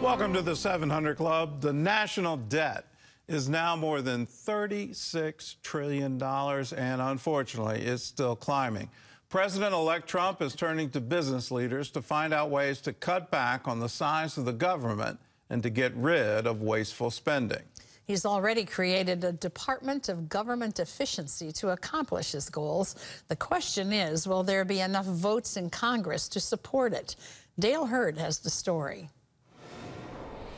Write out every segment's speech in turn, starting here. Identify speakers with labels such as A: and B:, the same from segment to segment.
A: Welcome to the 700 Club. The national debt is now more than $36 trillion, and unfortunately, it's still climbing. President-elect Trump is turning to business leaders to find out ways to cut back on the size of the government and to get rid of wasteful spending.
B: He's already created a Department of Government Efficiency to accomplish his goals. The question is, will there be enough votes in Congress to support it? Dale Hurd has the story.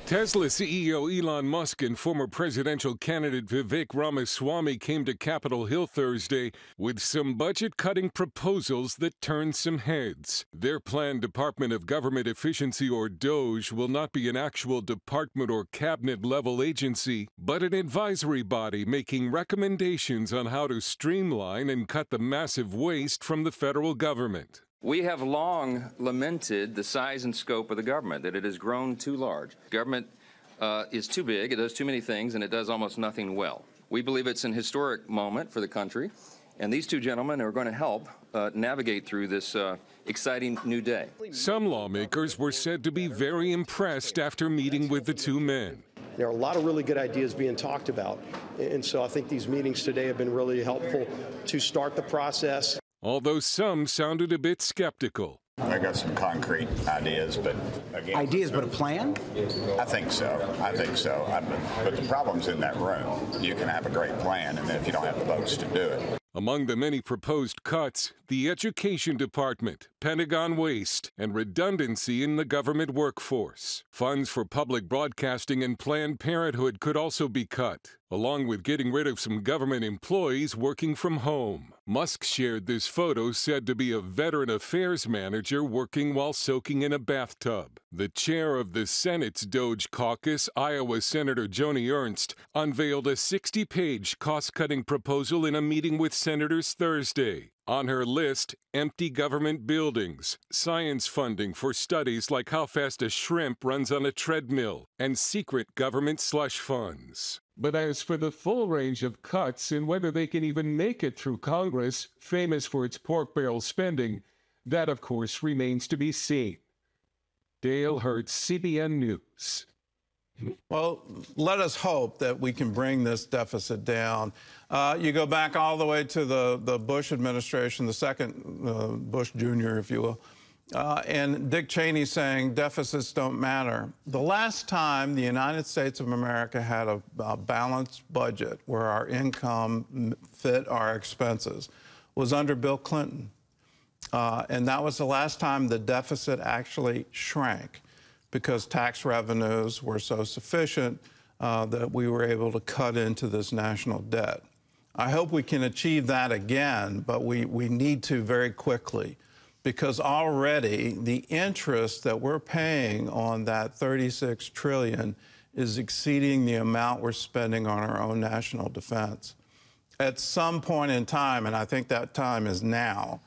C: Tesla CEO Elon Musk and former presidential candidate Vivek Ramaswamy came to Capitol Hill Thursday with some budget-cutting proposals that turned some heads. Their planned Department of Government Efficiency, or DOGE, will not be an actual department or cabinet-level agency, but an advisory body making recommendations on how to streamline and cut the massive waste from the federal government.
D: We have long lamented the size and scope of the government, that it has grown too large. Government is too big, it does too many things, and it does almost nothing well. We believe it's an historic moment for the country, and these two gentlemen are going to help navigate through this exciting new day.
C: Some lawmakers were said to be very impressed after meeting with the two men.
E: There are a lot of really good ideas being talked about, and so I think these meetings today have been really helpful to start the process.
C: Although some sounded a bit skeptical.
F: I got some concrete ideas, but again...
G: Ideas, but a plan?
F: I think so. But the problem's in that room. You can have a great plan, and then if you don't have the votes to do it.
C: Among the many proposed cuts, the Education Department, Pentagon waste, and redundancy in the government workforce. Funds for public broadcasting and Planned Parenthood could also be cut, along with getting rid of some government employees working from home. Musk shared this photo said to be a veteran affairs manager working while soaking in a bathtub. The chair of the Senate's DOGE caucus, Iowa Senator Joni Ernst, unveiled a 60-page cost-cutting proposal in a meeting with senators Thursday. On her list, empty government buildings, science funding for studies like how fast a shrimp runs on a treadmill, and secret government slush funds. But as for the full range of cuts and whether they can even make it through Congress, famous for its pork barrel spending, that of course remains to be seen. Dale Hurd, CBN News.
A: Well, let us hope that we can bring this deficit down. You go back all the way to the Bush administration, the second Bush Jr., if you will, and Dick Cheney saying deficits don't matter. The last time the United States of America had a balanced budget where our income fit our expenses was under Bill Clinton. And that was the last time the deficit actually shrank, because tax revenues were so sufficient that we were able to cut into this national debt. I hope we can achieve that again, but we need to very quickly, because already the interest that we're paying on that $36 trillion is exceeding the amount we're spending on our own national defense. At some point in time, and I think that time is now,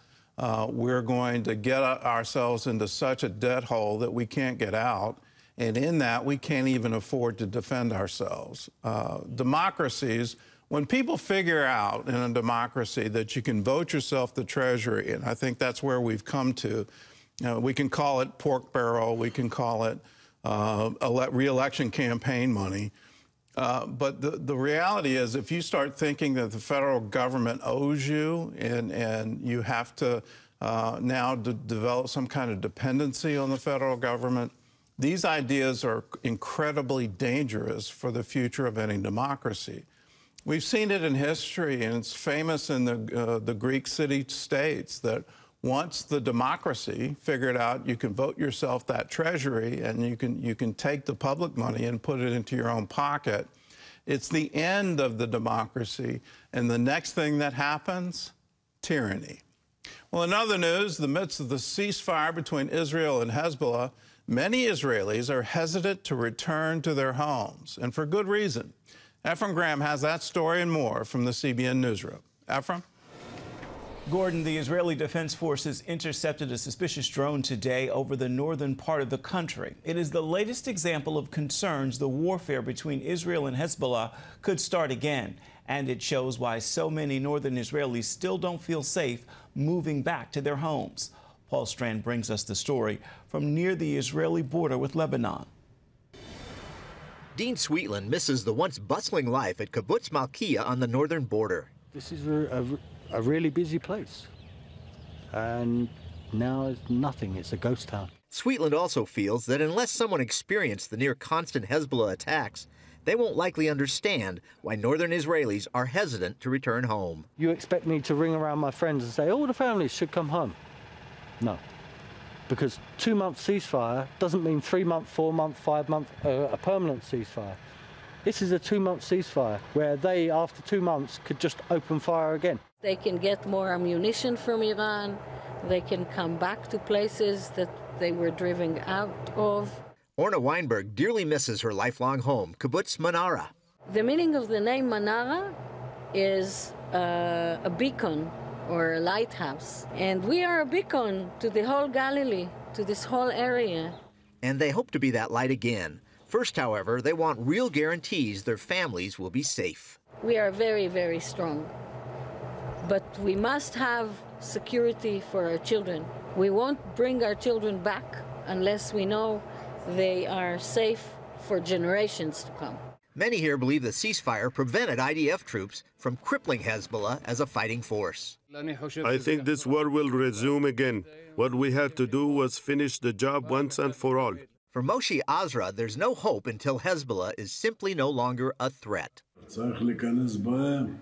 A: we're going to get ourselves into such a debt hole that we can't get out, and in that, we can't even afford to defend ourselves. Democracies, when people figure out in a democracy that you can vote yourself the treasury, and I think that's where we've come to, we can call it pork barrel, we can call it re-election campaign money, but the reality is, if you start thinking that the federal government owes you and you have to now develop some kind of dependency on the federal government, these ideas are incredibly dangerous for the future of any democracy. We've seen it in history, and it's famous in the Greek city-states that once the democracy figured out you can vote yourself that treasury and you can take the public money and put it into your own pocket, it's the end of the democracy. And the next thing that happens, tyranny. Well, in other news, in the midst of the ceasefire between Israel and Hezbollah, many Israelis are hesitant to return to their homes, and for good reason. Ephraim Graham has that story and more from the CBN newsroom. Ephraim?
H: Gordon, the Israeli Defense Forces intercepted a suspicious drone today over the northern part of the country. It is the latest example of concerns the warfare between Israel and Hezbollah could start again. And it shows why so many northern Israelis still don't feel safe moving back to their homes. Paul Strand brings us the story from near the Israeli border with Lebanon.
G: Dean Sweetland misses the once bustling life at Kibbutz Malkiah on the northern border.
I: This is a really busy place, and now it's nothing. It's a ghost town.
G: Sweetland also feels that unless someone experienced the near-constant Hezbollah attacks, they won't likely understand why northern Israelis are hesitant to return home.
I: You expect me to ring around my friends and say, all the families should come home? No. Because 2-month ceasefire doesn't mean 3-month, 4-month, 5-month, a permanent ceasefire. This is a 2-month ceasefire where they, after 2 months, could just open fire again.
J: They can get more ammunition from Iran. They can come back to places that they were driven out of.
G: Orna Weinberg dearly misses her lifelong home, Kibbutz Manara.
J: The meaning of the name Manara is a beacon or a lighthouse. And we are a beacon to the whole Galilee, to this whole area.
G: And they hope to be that light again. First, however, they want real guarantees their families will be safe.
J: We are very, very strong. But we must have security for our children. We won't bring our children back unless we know they are safe for generations to come.
G: Many here believe the ceasefire prevented IDF troops from crippling Hezbollah as a fighting force.
K: I think this war will resume again. What we had to do was finish the job once and for all.
G: For Moshe Azra, there's no hope until Hezbollah is simply no longer a threat.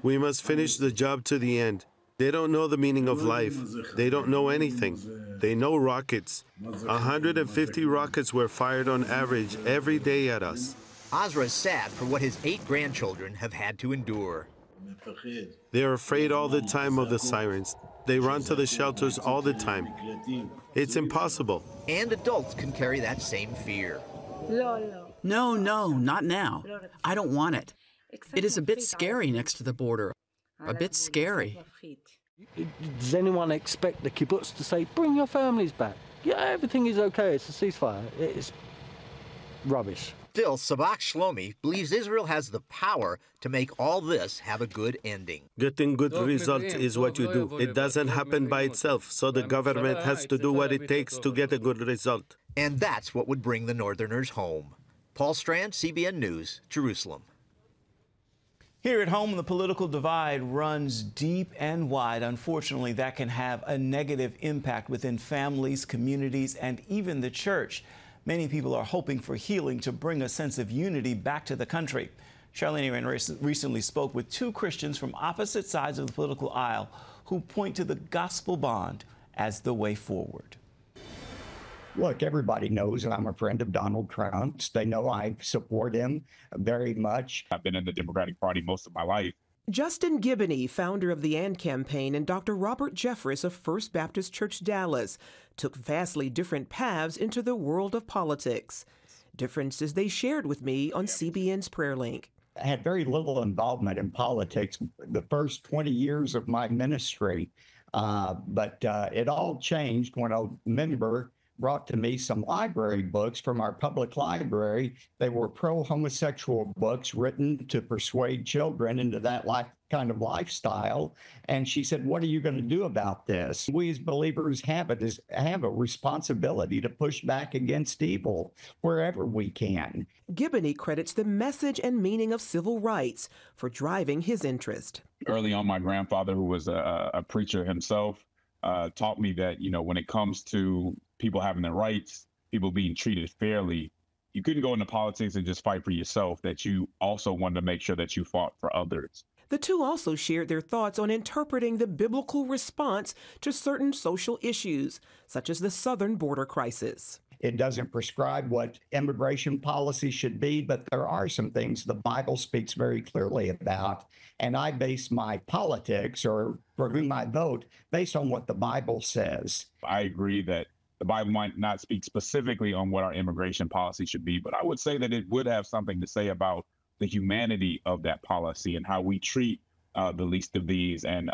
K: We must finish the job to the end. They don't know the meaning of life. They don't know anything. They know rockets. 150 rockets were fired on average every day at us.
G: Azra is sad for what his 8 grandchildren have had to endure.
K: They are afraid all the time of the sirens. They run to the shelters all the time. It's impossible.
G: And adults can carry that same fear.
L: No, not now. I don't want it. It is a bit scary next to the border. A bit scary.
I: Does anyone expect the kibbutz to say, bring your families back? Yeah, everything is okay. It's a ceasefire. It's rubbish.
G: Still, Sabach Shlomi believes Israel has the power to make all this have a good ending.
K: Getting good results is what you do. It doesn't happen by itself, so the government has to do what it takes to get a good result.
G: And that's what would bring the Northerners home. Paul Strand, CBN News, Jerusalem.
H: Here at home, the political divide runs deep and wide. Unfortunately, that can have a negative impact within families, communities, and even the church. Many people are hoping for healing to bring a sense of unity back to the country. Charlene Aaron recently spoke with 2 Christians from opposite sides of the political aisle who point to the gospel bond as the way forward.
M: Look, everybody knows I'm a friend of Donald Trump's. They know I support him very much.
N: I've been in the Democratic Party most of my life.
O: Justin Giboney, founder of the AND campaign, and Dr. Robert Jeffress of First Baptist Church Dallas took vastly different paths into the world of politics. Differences they shared with me on CBN's Prayer Link.
M: I had very little involvement in politics the first 20 years of my ministry, but it all changed when a member brought to me some library books from our public library. They were pro-homosexual books written to persuade children into that kind of lifestyle. And she said, what are you going to do about this? We as believers have a responsibility to push back against evil wherever we can.
O: Giboney credits the message and meaning of civil rights for driving his interest.
N: Early on, my grandfather, who was a preacher himself, taught me that, when it comes to people having their rights, people being treated fairly, you couldn't go into politics and just fight for yourself, that you also wanted to make sure that you fought for others.
O: The 2 also shared their thoughts on interpreting the biblical response to certain social issues, such as the southern border crisis.
M: It doesn't prescribe what immigration policy should be, but there are some things the Bible speaks very clearly about. And I base my politics, or for whom I vote, based on what the Bible says.
N: I agree that the Bible might not speak specifically on what our immigration policy should be, but I would say that it would have something to say about the humanity of that policy and how we treat the least of these and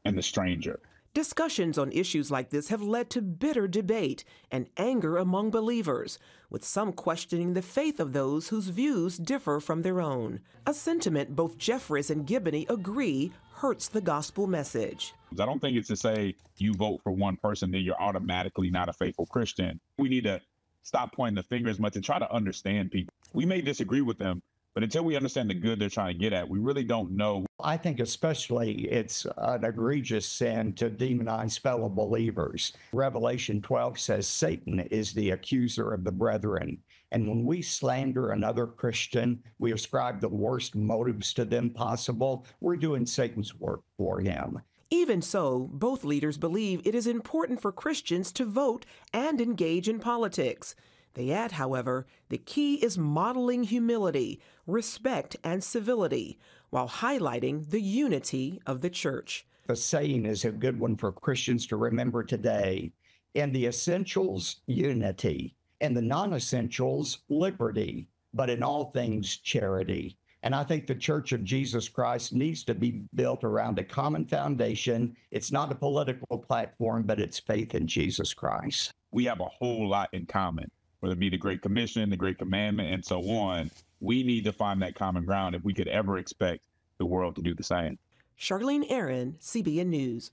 N: the stranger.
O: Discussions on issues like this have led to bitter debate and anger among believers, with some questioning the faith of those whose views differ from their own. A sentiment both Jeffress and Giboney agree hurts the gospel message.
N: I don't think it's to say you vote for one person, then you're automatically not a faithful Christian. We need to stop pointing the finger as much and try to understand people. We may disagree with them, but until we understand the good they're trying to get at, we really don't know.
M: I think especially it's an egregious sin to demonize fellow believers. Revelation 12 says Satan is the accuser of the brethren. And when we slander another Christian, we ascribe the worst motives to them possible. We're doing Satan's work for him.
O: Even so, both leaders believe it is important for Christians to vote and engage in politics. They add, however, the key is modeling humility, respect, and civility, while highlighting the unity of the church.
M: The saying is a good one for Christians to remember today. In the essentials, unity. In the non-essentials, liberty. But in all things, charity. And I think the Church of Jesus Christ needs to be built around a common foundation. It's not a political platform, but it's faith in Jesus Christ.
N: We have a whole lot in common, whether it be the Great Commission, the Great Commandment, and so on. We need to find that common ground if we could ever expect the world to do the same.
O: Charlene Aaron, CBN News.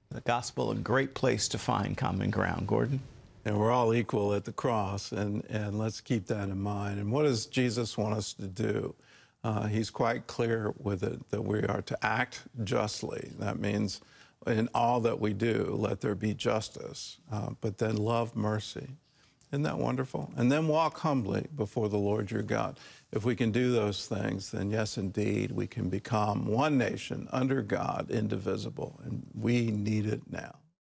H: The gospel, a great place to find common ground. Gordon?
A: And we're all equal at the cross, and let's keep that in mind. And what does Jesus want us to do? He's quite clear with it that we are to act justly. That means in all that we do, let there be justice, but then love mercy. Isn't that wonderful? And then walk humbly before the Lord your God. If we can do those things, then yes, indeed, we can become one nation under God, indivisible, and we need it now.